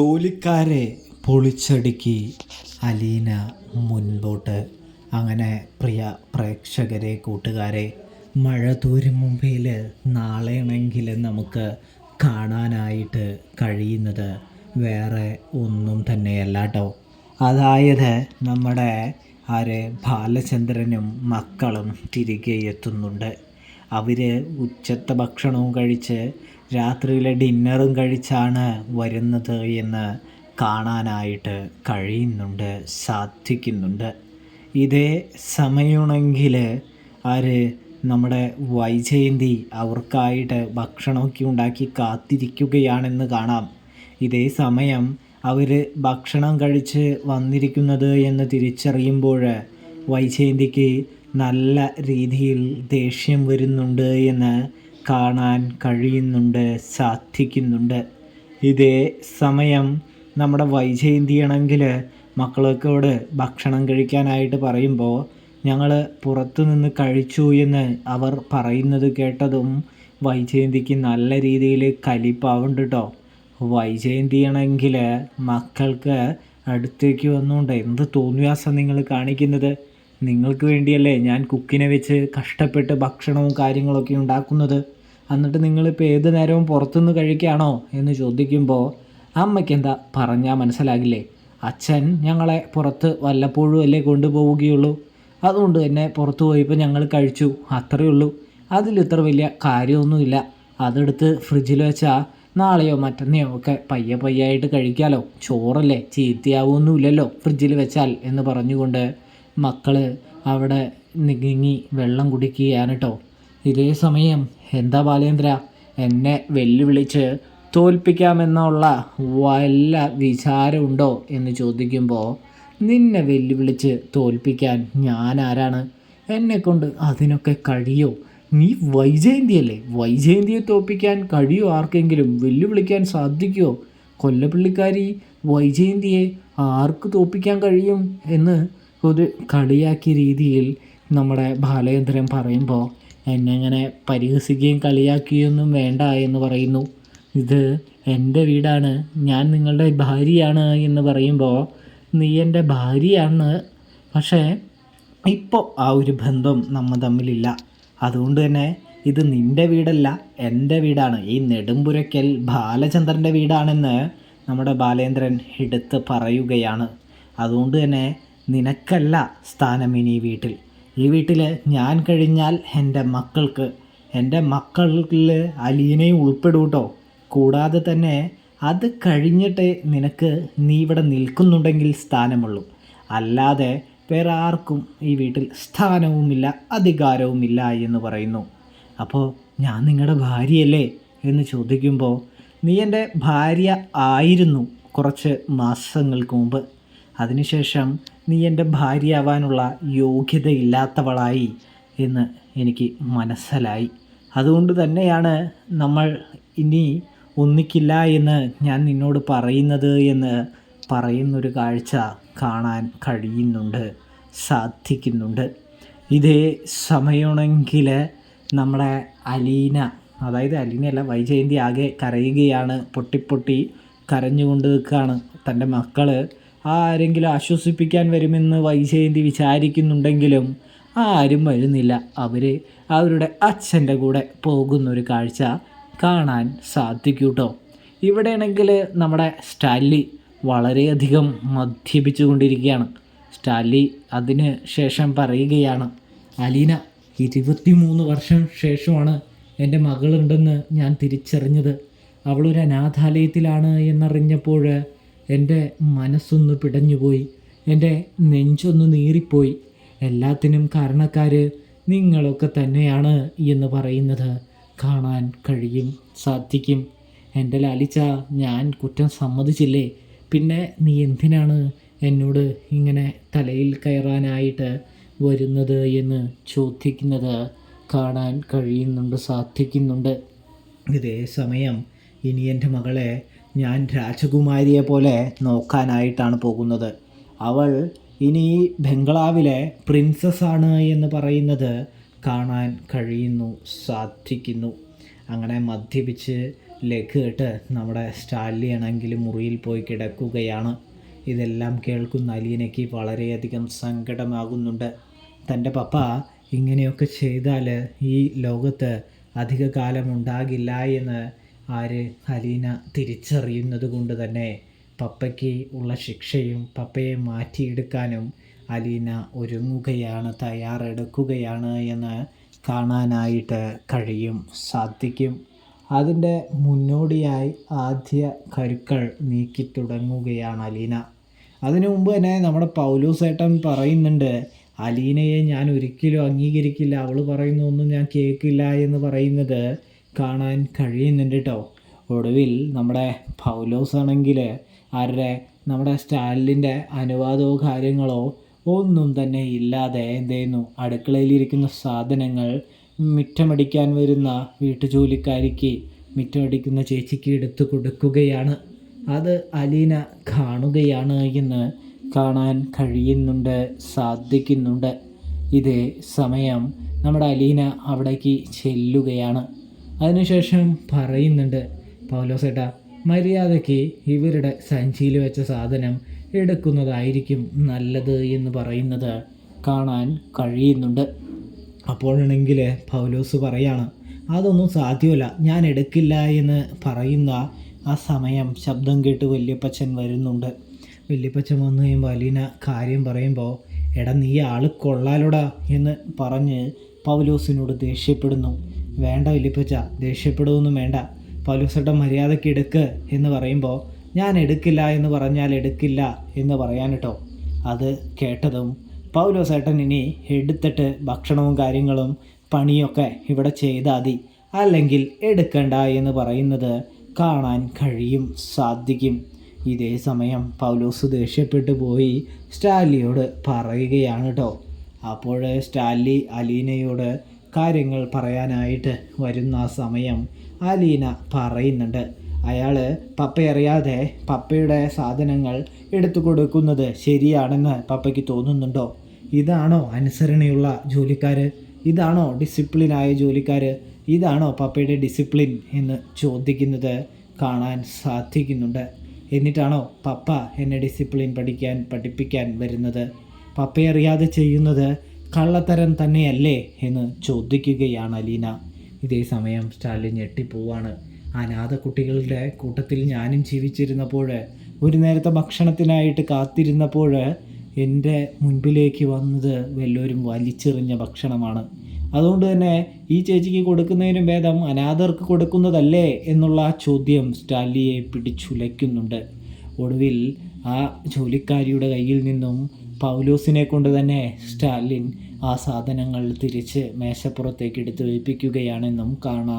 ജോലിക്കാരെ പൊളിച്ചടുക്കി അലീന മുൻപോട്ട്. അങ്ങനെ പ്രിയ പ്രേക്ഷകരെ, കൂട്ടുകാരെ, മഴ തോരും മുമ്പേൽ നാളെയാണെങ്കിൽ നമുക്ക് കാണാനായിട്ട് കഴിയുന്നത് വേറെ ഒന്നും തന്നെയല്ല കേട്ടോ. അതായത് നമ്മുടെ ബാലചന്ദ്രനും മക്കളും തിരികെ എത്തുന്നുണ്ട്. അവർ ഉച്ചത്തെ ഭക്ഷണവും കഴിച്ച് രാത്രിയിലെ ഡിന്നറും കഴിച്ചാണ് വരുന്നത് എന്ന് കാണാനായിട്ട് സാധിക്കുന്നുണ്ട്. ഇതേ സമയമാണെങ്കിൽ നമ്മുടെ വൈജയന്തി അവർക്കായിട്ട് ഭക്ഷണമൊക്കെ ഉണ്ടാക്കി കാത്തിരിക്കുകയാണെന്ന് കാണാം. ഇതേ സമയം അവർ ഭക്ഷണം കഴിച്ച് വന്നിരിക്കുന്നത് എന്ന് തിരിച്ചറിയുമ്പോൾ വൈജയന്തിക്ക് നല്ല രീതിയിൽ ദേഷ്യം വരുന്നുണ്ട് എന്ന് കാണാൻ സാധിക്കുന്നുണ്ട്. ഇതേ സമയം നമ്മുടെ വൈജയന്തിയാണെങ്കിൽ മക്കളൊക്കെയോട് ഭക്ഷണം കഴിക്കാനായിട്ട് പറയുമ്പോൾ ഞങ്ങൾ പുറത്തു നിന്ന് കഴിച്ചു എന്ന് അവർ പറയുന്നത് കേട്ടതും വൈജയന്തിക്ക് നല്ല രീതിയിൽ കലിപ്പാവുണ്ട് കേട്ടോ. വൈജയന്തിയാണെങ്കിൽ മക്കൾക്ക് അടുത്തേക്ക് വന്നുകൊണ്ട് എന്ത് തോന്നിയാസം നിങ്ങൾ കാണിക്കുന്നത്? നിങ്ങൾക്ക് വേണ്ടിയല്ലേ ഞാൻ കുക്കിനെ വെച്ച് കഷ്ടപ്പെട്ട് ഭക്ഷണവും കാര്യങ്ങളൊക്കെ ഉണ്ടാക്കുന്നത്. എന്നിട്ട് നിങ്ങളിപ്പോൾ ഏത് നേരവും പുറത്തുനിന്ന് കഴിക്കുകയാണോ എന്ന് ചോദിക്കുമ്പോൾ അമ്മയ്ക്ക് എന്താ പറഞ്ഞാൽ മനസ്സിലാകില്ലേ? അച്ഛൻ ഞങ്ങളെ പുറത്ത് വല്ലപ്പോഴും അല്ലേ കൊണ്ടുപോവുകയുള്ളൂ. അതുകൊണ്ട് തന്നെ പുറത്ത് പോയപ്പോൾ ഞങ്ങൾ കഴിച്ചു, അത്രയേ ഉള്ളൂ. അതിലിത്ര വലിയ കാര്യമൊന്നുമില്ല. അതെടുത്ത് ഫ്രിഡ്ജിൽ വെച്ചാൽ നാളെയോ മറ്റന്നെയോ ഒക്കെ പയ്യായിട്ട് കഴിക്കാമല്ലോ. ചോറല്ലേ, ചീത്തയാവുമൊന്നുമില്ലല്ലോ ഫ്രിഡ്ജിൽ വെച്ചാൽ എന്ന് പറഞ്ഞുകൊണ്ട് മക്കൾ അവിടെ നിങ്ങി വെള്ളം കുടിക്കുകയാണ് കേട്ടോ. ഇതേ സമയം എന്താ ബാലേന്ദ്ര, എന്നെ വെല്ലുവിളിച്ച് തോൽപ്പിക്കാമെന്നുള്ള വല്ല വിചാരമുണ്ടോ എന്ന് ചോദിക്കുമ്പോൾ നിന്നെ വെല്ലുവിളിച്ച് തോൽപ്പിക്കാൻ ഞാൻ ആരാണ്? എന്നെക്കൊണ്ട് അതിനൊക്കെ കഴിയോ? നീ വൈജയന്തിയല്ലേ, വൈജയന്തിയെ തോൽപ്പിക്കാൻ കഴിയോ? ആർക്കെങ്കിലും വെല്ലുവിളിക്കാൻ സാധിക്കുമോ? കൊല്ലപ്പള്ളിക്കാരി വൈജയന്തിയെ ആർക്ക് തോൽപ്പിക്കാൻ കഴിയും എന്ന് ഒരു കളിയാക്കിയ രീതിയിൽ നമ്മുടെ ബാലചന്ദ്രൻ പറയുമ്പോൾ എന്നെ അങ്ങനെ പരിഹസിക്കുകയും കളിയാക്കുകയൊന്നും വേണ്ട എന്ന് പറയുന്നു. ഇത് എൻ്റെ വീടാണ്, ഞാൻ നിങ്ങളുടെ ഭാര്യയാണ് എന്ന് പറയുമ്പോൾ നീ എൻ്റെ ഭാര്യയാണ്, പക്ഷേ ഇപ്പോൾ ആ ഒരു ബന്ധം നമ്മൾ തമ്മിലില്ല. അതുകൊണ്ട് തന്നെ ഇത് നിൻ്റെ വീടല്ല, എൻ്റെ വീടാണ്. ഈ നെടുമ്പുരയ്ക്കൽ ബാലചന്ദ്രൻ്റെ വീടാണെന്ന് നമ്മുടെ ബാലേന്ദ്രൻ എടുത്ത് പറയുകയാണ്. അതുകൊണ്ട് തന്നെ നിനക്കല്ല സ്ഥാനം ഇനി ഈ വീട്ടിൽ ഞാൻ കഴിഞ്ഞാൽ എൻ്റെ മക്കളിൽ അലീനയും ഉൾപ്പെടും കേട്ടോ. കൂടാതെ തന്നെ അത് കഴിഞ്ഞിട്ട് നീ ഇവിടെ നിൽക്കുന്നുണ്ടെങ്കിൽ സ്ഥാനമുള്ളൂ. അല്ലാതെ വേറെ ആർക്കും ഈ വീട്ടിൽ സ്ഥാനവുമില്ല അധികാരവുമില്ല എന്ന് പറയുന്നു. അപ്പോൾ ഞാൻ നിങ്ങളുടെ ഭാര്യയല്ലേ എന്ന് ചോദിക്കുമ്പോൾ നീ എൻ്റെ ഭാര്യ ആയിരുന്നു കുറച്ച് മാസങ്ങൾക്ക് മുമ്പ്. അതിനുശേഷം നീ എൻ്റെ ഭാര്യയാവാനുള്ള യോഗ്യതയില്ലാത്തവളായി എന്ന് എനിക്ക് മനസ്സിലായി. അതുകൊണ്ട് തന്നെയാണ് നമ്മൾ ഇനി ഒന്നിക്കില്ല എന്ന് ഞാൻ നിന്നോട് പറയുന്നത് എന്ന് പറയുന്നൊരു കാഴ്ച കാണാൻ സാധിക്കുന്നുണ്ട്. ഇതേ സമയമാണെങ്കിൽ നമ്മുടെ അലീന, അതായത് അലീനയല്ല വൈജയന്തി ആകെ കരയുകയാണ്, പൊട്ടി കരഞ്ഞുകൊണ്ട് നിൽക്കുകയാണ്. തൻ്റെ മക്കൾ ആരെങ്കിലും ആശ്വസിപ്പിക്കാൻ വരുമെന്ന് വൈജയന്തി വിചാരിക്കുന്നുണ്ടെങ്കിലും ആരും വരുന്നില്ല. അവർ അവരുടെ അച്ഛൻ്റെ കൂടെ പോകുന്നൊരു കാഴ്ച കാണാൻ സാധിക്കും കേട്ടോ. ഇവിടെയാണെങ്കിൽ നമ്മുടെ സ്റ്റാൻലി വളരെയധികം മദ്യപിച്ചു കൊണ്ടിരിക്കുകയാണ്. സ്റ്റാൻലി അതിന് ശേഷം പറയുകയാണ്, അലീന 23 വർഷം ശേഷമാണ് എൻ്റെ മകളുണ്ടെന്ന് ഞാൻ തിരിച്ചറിഞ്ഞത്. അവളൊരു അനാഥാലയത്തിലാണ് എന്നറിഞ്ഞപ്പോൾ എൻ്റെ മനസ്സൊന്ന് പിടഞ്ഞുപോയി, എൻ്റെ നെഞ്ചൊന്ന് നീറിപ്പോയി. എല്ലാത്തിനും കാരണക്കാർ നിങ്ങളൊക്കെ തന്നെയാണ് എന്ന് പറയുന്നത് കാണാൻ സാധിക്കും. എൻ്റെ ലാലിച്ച, ഞാൻ കുറ്റം സമ്മതിച്ചില്ലേ? പിന്നെ നീ എന്തിനാണ് എന്നോട് ഇങ്ങനെ തലയിൽ കയറാനായിട്ട് വരുന്നത് എന്ന് ചോദിക്കുന്നത് കാണാൻ സാധിക്കുന്നുണ്ട്. ഇതേ സമയം ഇനി എൻ്റെ മകളെ ഞാൻ രാജകുമാരിയെ പോലെ നോക്കാനായിട്ടാണ് പോകുന്നത്. അവൾ ഇനി ബംഗ്ലാവിലെ പ്രിൻസസ്സാണ് എന്ന് പറയുന്നത് കാണാൻ സാധിക്കുന്നു. അങ്ങനെ മദ്യപിച്ച് ലഘുകെട്ട് നമ്മുടെ സ്റ്റാൻലി ആണെങ്കിൽ മുറിയിൽ പോയി കിടക്കുകയാണ്. ഇതെല്ലാം കേൾക്കുന്ന അലീനയ്ക്ക് വളരെയധികം സങ്കടമാകുന്നുണ്ട്. തൻ്റെ പപ്പ ഇങ്ങനെയൊക്കെ ചെയ്താൽ ഈ ലോകത്ത് അധിക കാലം ഉണ്ടാകില്ല എന്ന് അലീന തിരിച്ചറിയുന്നത് കൊണ്ട് തന്നെ പപ്പയ്ക്ക് ഉള്ള ശിക്ഷയും പപ്പയെ മാറ്റിയെടുക്കാനും അലീന ഒരുങ്ങുകയാണ്, തയ്യാറെടുക്കുകയാണ് എന്ന് കാണാനായിട്ട് സാധിക്കും. അതിൻ്റെ മുന്നോടിയായി ആദ്യ കരുക്കൾ നീക്കി തുടങ്ങുകയാണ് അലീന. അതിനു മുമ്പ് തന്നെ നമ്മുടെ പൗലോസേട്ടൻ പറയുന്നുണ്ട്, അലീനയെ ഞാൻ ഒരിക്കലും അംഗീകരിക്കില്ല, അവൾ പറയുന്നതൊന്നും ഞാൻ കേൾക്കില്ല എന്ന് പറയുന്നത് കാണാൻ കഴിയുന്നുണ്ട് കേട്ടോ. ഒടുവിൽ നമ്മുടെ പൗലോസാണെങ്കിൽ നമ്മുടെ സ്റ്റാലിൻ്റെ അനുവാദമോ കാര്യങ്ങളോ ഒന്നും തന്നെ ഇല്ലാതെ എന്ത് ചെയ്യുന്നു, അടുക്കളയിലിരിക്കുന്ന സാധനങ്ങൾ മിറ്റമടിക്കാൻ വരുന്ന വീട്ടുജോലിക്കാരിക്ക്, മിറ്റമടിക്കുന്ന ചേച്ചിക്ക് എടുത്തു കൊടുക്കുകയാണ്. അത് അലീന കാണുകയാണ് എന്ന് കാണാൻ സാധിക്കുന്നുണ്ട്. ഇതേ സമയം നമ്മുടെ അലീന അവിടേക്ക് ചെല്ലുകയാണ്. അതിനുശേഷം പറയുന്നുണ്ട്, പൗലോസേട്ടാ മര്യാദയ്ക്ക് ഇവരുടെ സഞ്ചിയിൽ വെച്ച സാധനം എടുക്കുന്നതായിരിക്കും നല്ലത് എന്ന് പറയുന്നത് കാണാൻ കഴിയുന്നുണ്ട്. അപ്പോഴാണെങ്കിൽ പൗലോസ് പറയാണ്, അതൊന്നും സാധ്യമല്ല, ഞാൻ എടുക്കില്ല എന്ന് പറയുന്ന ആ സമയം ശബ്ദം കേട്ട് വല്യപ്പച്ചൻ വരുന്നുണ്ട്. വല്യപ്പച്ചൻ വന്നു കഴിയുമ്പോൾ അലീന കാര്യം പറയുമ്പോൾ, എടാ നീ ആൾ കൊള്ളാലോടാ എന്ന് പറഞ്ഞ് പൗലോസിനോട് ദേഷ്യപ്പെടുന്നു. വേണ്ട വല്യപ്പച്ച, ദേഷ്യപ്പെടുകയൊന്നും വേണ്ട, പൗലോസേട്ടൻ മര്യാദയ്ക്ക് എടുക്ക് എന്ന് പറയുമ്പോൾ, ഞാൻ എടുക്കില്ല എന്ന് പറഞ്ഞാൽ എടുക്കില്ല എന്ന് പറയാൻ കേട്ടോ. അത് കേട്ടതും പൗലോസേട്ടൻ ഇനി എടുത്തിട്ട് ഭക്ഷണവും കാര്യങ്ങളും പണിയൊക്കെ ഇവിടെ ചെയ്താൽ മതി, അല്ലെങ്കിൽ എടുക്കണ്ട എന്ന് പറയുന്നത് കാണാൻ സാധിക്കും. ഇതേ സമയം പൗലോസ് ദേഷ്യപ്പെട്ടു പോയി സ്റ്റാൻലിയോട് പറയുകയാണ് കേട്ടോ. അപ്പോൾ സ്റ്റാൻലി അലീനയോട് കാര്യങ്ങൾ പറയാനായിട്ട് വരുന്ന സമയം അലീന പറയുന്നുണ്ട്, അയാൾ പപ്പയറിയാതെ പപ്പയുടെ സാധനങ്ങൾ എടുത്തു കൊടുക്കുന്നത് ശരിയാണെന്ന് പപ്പയ്ക്ക് തോന്നുന്നുണ്ടോ? ഇതാണോ അനുസരണയുള്ള ജോലിക്കാർ? ഇതാണോ ഡിസിപ്ലിനായ ജോലിക്കാർ? ഇതാണോ പപ്പയുടെ ഡിസിപ്ലിൻ എന്ന് ചോദിക്കുന്നത് കാണാൻ സാധിക്കുന്നുണ്ട്. എന്നിട്ടാണോ പപ്പ എന്നെ ഡിസിപ്ലിൻ പഠിപ്പിക്കാൻ വരുന്നത്? പപ്പയറിയാതെ ചെയ്യുന്നത് കള്ളത്തരം തന്നെയല്ലേ എന്ന് ചോദിക്കുകയാണ് അലീന. ഇതേ സമയം സ്റ്റാലിൻ ഞെട്ടിപ്പോവാണ്. അനാഥ കുട്ടികളുടെ കൂട്ടത്തിൽ ഞാനും ജീവിച്ചിരുന്നപ്പോൾ, ഒരു നേരത്തെ ഭക്ഷണത്തിനായിട്ട് കാത്തിരുന്നപ്പോൾ എൻ്റെ മുൻപിലേക്ക് വന്നത് വല്ലവരും വലിച്ചെറിഞ്ഞ ഭക്ഷണമാണ്. അതുകൊണ്ട് തന്നെ ഈ ചേച്ചിക്ക് കൊടുക്കുന്നതിനും ഭേദം അനാഥർക്ക് കൊടുക്കുന്നതല്ലേ എന്നുള്ള ചോദ്യം സ്റ്റാൻലിയെ പിടിച്ചുലയ്ക്കുന്നുണ്ട്. ഒടുവിൽ ആ ജോലിക്കാരിയുടെ കയ്യിൽ നിന്നും പൗലോസിനെ കൊണ്ട് തന്നെ സ്റ്റാലിൻ ആ സാധനങ്ങൾ തിരിച്ച് മേശപ്പുറത്തേക്ക് എടുത്ത് വയ്പ്പിക്കുകയാണെന്നും കാണാം.